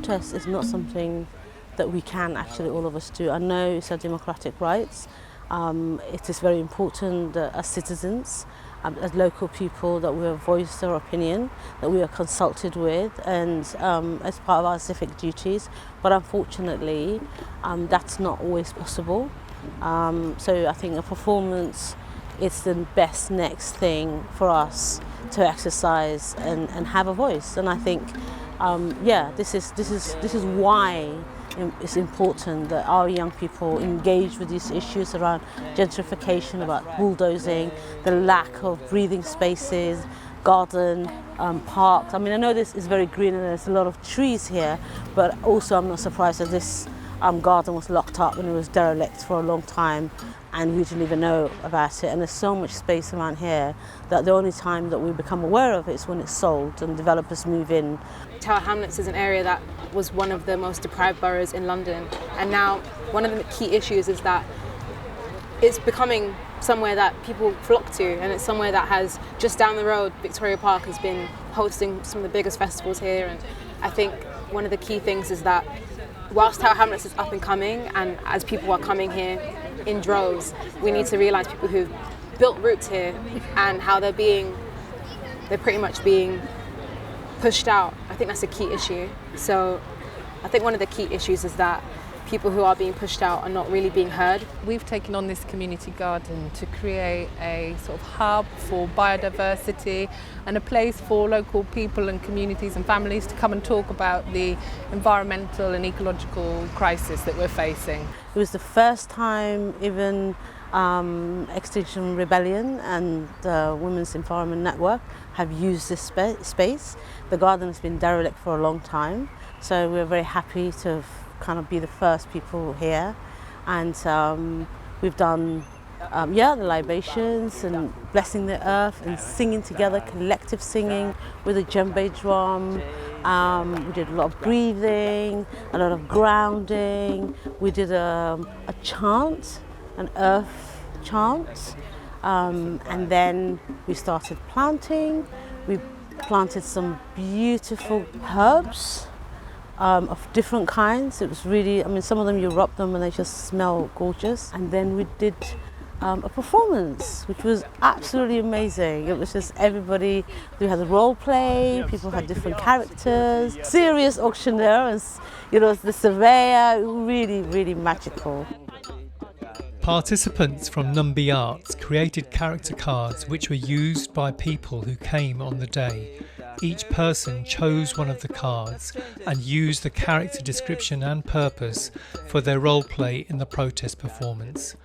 protest is not something that we can actually all of us do. I know it's our democratic rights. It is very important that as citizens, as local people, that we have voiced our opinion, that we are consulted with, and as part of our civic duties. But unfortunately, that's not always possible. So I think a performance is the best next thing for us to exercise and have a voice. And I think, this is why it's important that our young people engage with these issues around gentrification, about bulldozing, the lack of breathing spaces, garden, parks. I mean, I know this is very green and there's a lot of trees here, but also I'm not surprised that this garden was locked up and it was derelict for a long time, and we didn't even know about it. And there's so much space around here that the only time that we become aware of it is when it's sold and developers move in. Tower Hamlets is an area that was one of the most deprived boroughs in London, and now one of the key issues is that it's becoming somewhere that people flock to, and it's somewhere that has, just down the road, Victoria Park has been hosting some of the biggest festivals here. And I think one of the key things is that whilst Tower Hamlets is up and coming, and as people are coming here in droves, we need to realise people who've built roots here and how they're pretty much being pushed out. I think that's a key issue. So I think one of the key issues is that people who are being pushed out are not really being heard. We've taken on this community garden to create a sort of hub for biodiversity and a place for local people and communities and families to come and talk about the environmental and ecological crisis that we're facing. It was the first time even Extinction Rebellion and the Women's Environment Network have used this space. The garden has been derelict for a long time, so we're very happy to kind of be the first people here. And we've done the libations and blessing the earth and singing together, collective singing with a djembe drum. We did a lot of breathing, a lot of grounding. We did a chant, an earth chant, and then we started planting. We planted some beautiful herbs of different kinds. It was really, I mean, some of them you rub them and they just smell gorgeous. And then we did a performance, which was absolutely amazing. It was just everybody, we had a role play, people had different characters, serious auctioneer, and the surveyor, really, really magical. Participants from Numbi Arts created character cards which were used by people who came on the day. Each person chose one of the cards and used the character description and purpose for their role play in the protest performance.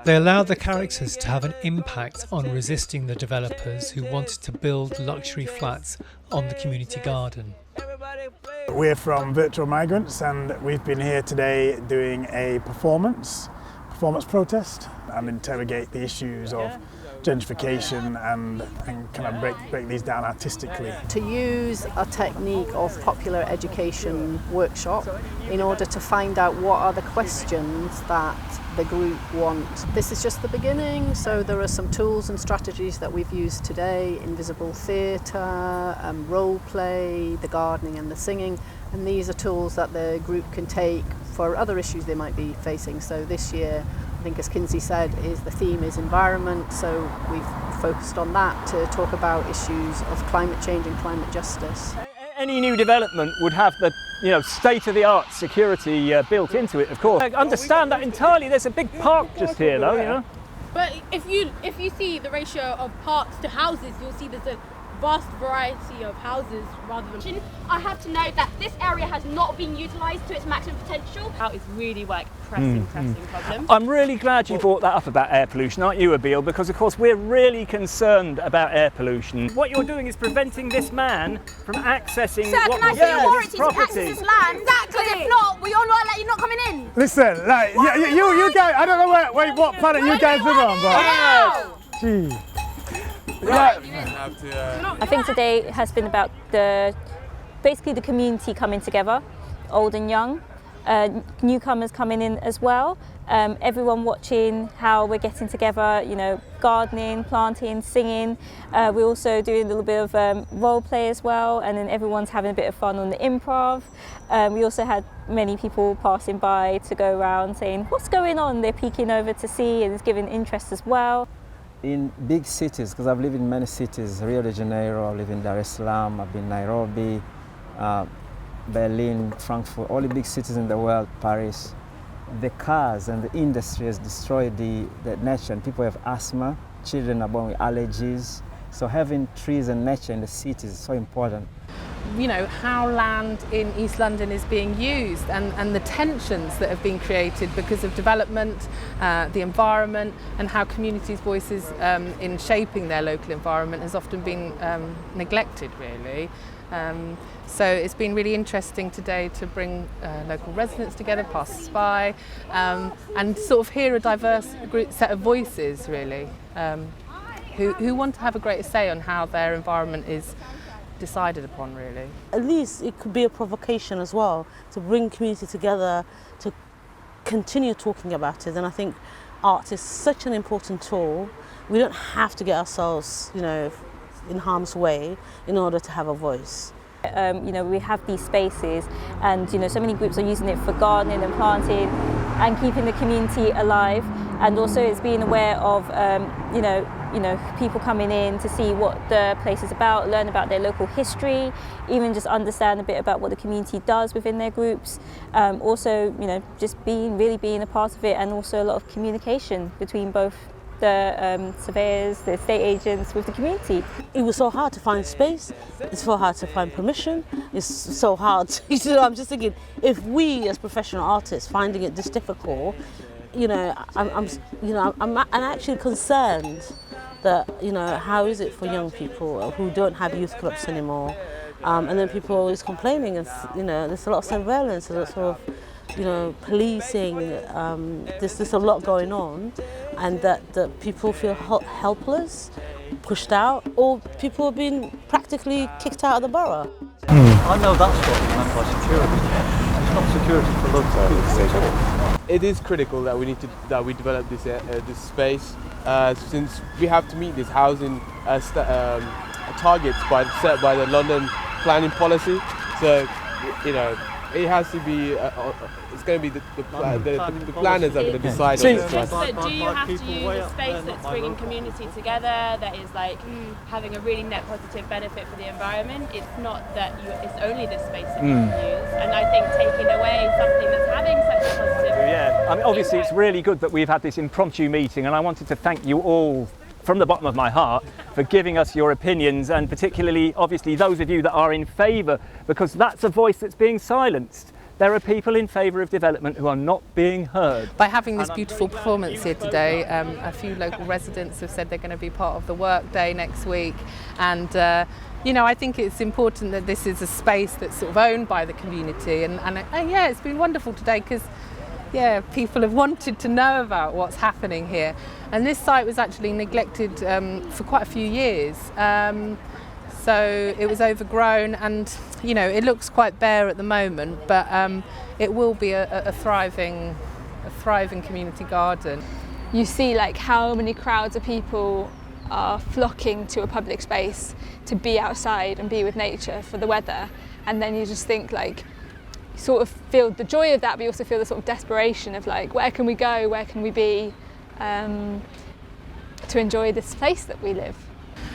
They allowed the characters to have an impact on resisting the developers who wanted to build luxury flats on the community garden. We're from Virtual Migrants, and we've been here today doing a performance protest and interrogate the issues of gentrification and kind of break these down artistically. To use a technique of popular education workshop in order to find out what are the questions that the group want. This is just the beginning, so there are some tools and strategies that we've used today: invisible theatre, role play, the gardening and the singing, and these are tools that the group can take for other issues they might be facing. So this year, I think, as Kinsey said, the theme is environment, so we've focused on that to talk about issues of climate change and climate justice. Any new development would have the state-of-the-art security built into it, of course. I understand that entirely. There's a big park just here, though, But if you see the ratio of parks to houses, you'll see there's a vast variety of houses rather than... I have to note that this area has not been utilised to its maximum potential. It's really pressing problem. I'm really glad you brought that up about air pollution, aren't you, Abil? Because of course we're really concerned about air pollution. What you're doing is preventing this man from accessing his property. This land? Exactly. If not, we all let you not coming in. Listen, you guys, I don't know what planet you guys live on, but gee. Right. I think today has been about basically the community coming together, old and young, newcomers coming in as well. Everyone watching how we're getting together, you know, gardening, planting, singing. We're also doing a little bit of role play as well, and then everyone's having a bit of fun on the improv. We also had many people passing by to go around saying, what's going on? They're peeking over to see, and it's giving interest as well. In big cities, because I've lived in many cities, Rio de Janeiro, I've lived in Dar es Salaam, I've been in Nairobi, Berlin, Frankfurt, all the big cities in the world, Paris. The cars and the industry has destroyed the nature, and people have asthma, children are born with allergies. So having trees and nature in the cities is so important. You know, how land in East London is being used, and the tensions that have been created because of development, the environment, and how communities' voices in shaping their local environment has often been neglected, really. So it's been really interesting today to bring local residents together, passers-by, and sort of hear a diverse set of voices, really, who want to have a greater say on how their environment is decided upon, really. At least it could be a provocation as well to bring community together to continue talking about it. And I think art is such an important tool. We don't have to get ourselves, you know, in harm's way in order to have a voice. You know, we have these spaces, and you know, so many groups are using it for gardening and planting and keeping the community alive, and also it's being aware of you know people coming in to see what the place is about, learn about their local history, even just understand a bit about what the community does within their groups. Also, you know, just really being a part of it, and also a lot of communication between both the surveyors, the estate agents with the community. It was so hard to find space, it's so hard to find permission, it's so hard. You know, I'm just thinking, if we as professional artists finding it this difficult, you know, I'm actually concerned that, you know, how is it for young people who don't have youth clubs anymore? And then people are always complaining, and you know, there's a lot of surveillance, there's sort of, you know, policing, there's a lot going on, and that people feel helpless, pushed out, or people have been practically kicked out of the borough. I know that's what you meant by security. It's not security for local people. It is critical that we develop this space, since we have to meet these housing targets set by the London planning policy. So, you know, it has to be. It's going to be the planners that are going to decide on this. But do you have to use a space that's bringing community together, that is like having a really net positive benefit for the environment? It's not that it's only this space that you can use. And I think taking away something that's having such a positive I mean, obviously it's really good that we've had this impromptu meeting, and I wanted to thank you all from the bottom of my heart for giving us your opinions, and particularly obviously those of you that are in favour, because that's a voice that's being silenced. There are people in favour of development who are not being heard. By having this beautiful performance here today, a few local residents have said they're going to be part of the work day next week, and you know, I think it's important that this is a space that's sort of owned by the community, and yeah, it's been wonderful today because yeah, people have wanted to know about what's happening here. And this site was actually neglected for quite a few years. So it was overgrown, and you know, it looks quite bare at the moment, but it will be a thriving community garden. You see like how many crowds of people are flocking to a public space to be outside and be with nature for the weather, and then you just think like, you sort of feel the joy of that, but you also feel the sort of desperation of like, where can we go, where can we be, to enjoy this place that we live.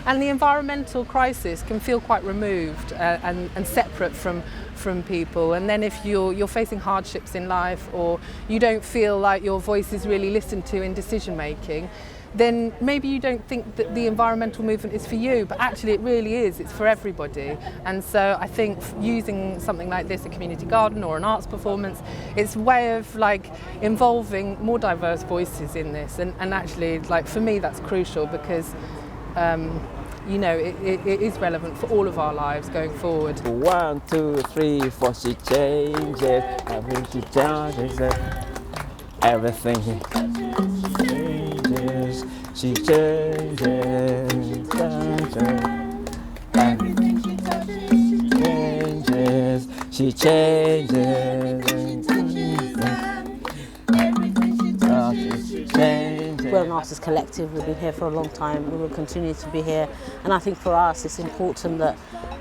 And the environmental crisis can feel quite removed and separate from people. And then if you're facing hardships in life, or you don't feel like your voice is really listened to in decision making, then maybe you don't think that the environmental movement is for you, but actually it really is, it's for everybody. And so I think using something like this, a community garden or an arts performance, it's a way of like involving more diverse voices in this, and actually, like, for me that's crucial, because you know, it is relevant for all of our lives going forward. 1, 2, 3, 4, she changes, everything changes, everything changes, she changes, everything changes, she changes. We're an artist collective. We've been here for a long time. We will continue to be here. And I think for us, it's important that,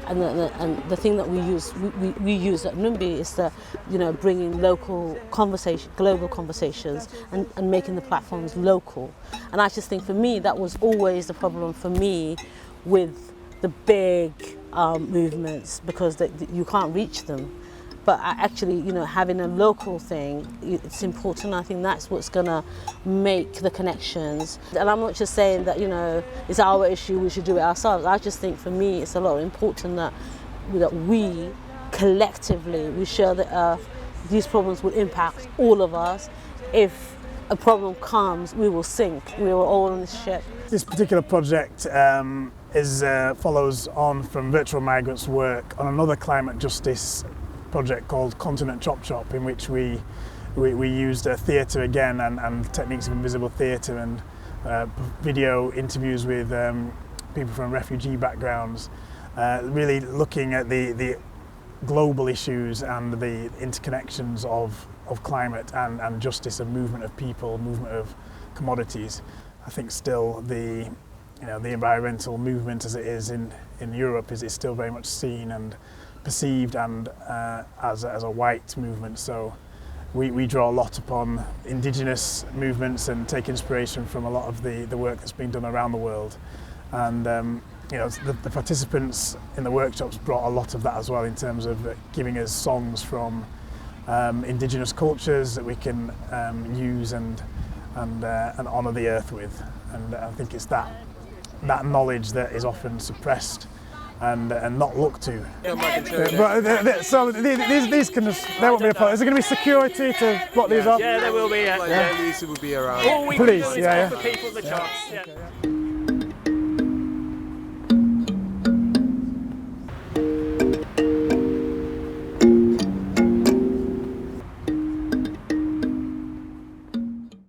and the thing that we use at Numbi is that, bringing local conversation, global conversations, and making the platforms local. And I just think for me, that was always the problem for me with the big movements, because you can't reach them. But actually, having a local thing, it's important. I think that's what's going to make the connections. And I'm not just saying that, it's our issue, we should do it ourselves. I just think for me, it's a lot important that we collectively, we share the earth. These problems will impact all of us. If a problem comes, we will sink. We are all on this ship. This particular project follows on from Virtual Migrants' work on another climate justice project called Continent Chop Chop, in which we used theatre again and techniques of invisible theatre and video interviews with people from refugee backgrounds, really looking at the global issues and the interconnections of climate and justice and movement of people, movement of commodities. I think still the environmental movement as it is in Europe is still very much seen and perceived and as a white movement. So we draw a lot upon indigenous movements and take inspiration from a lot of the work that's been done around the world. And the participants in the workshops brought a lot of that as well, in terms of giving us songs from indigenous cultures that we can use and honour the earth with. And I think it's that knowledge that is often suppressed and not looked to. So these can just, there won't be a problem. Is there going to be security to block these off? Yeah, there will be. Police will be around. All we Police, can do is offer people the chance. Yeah.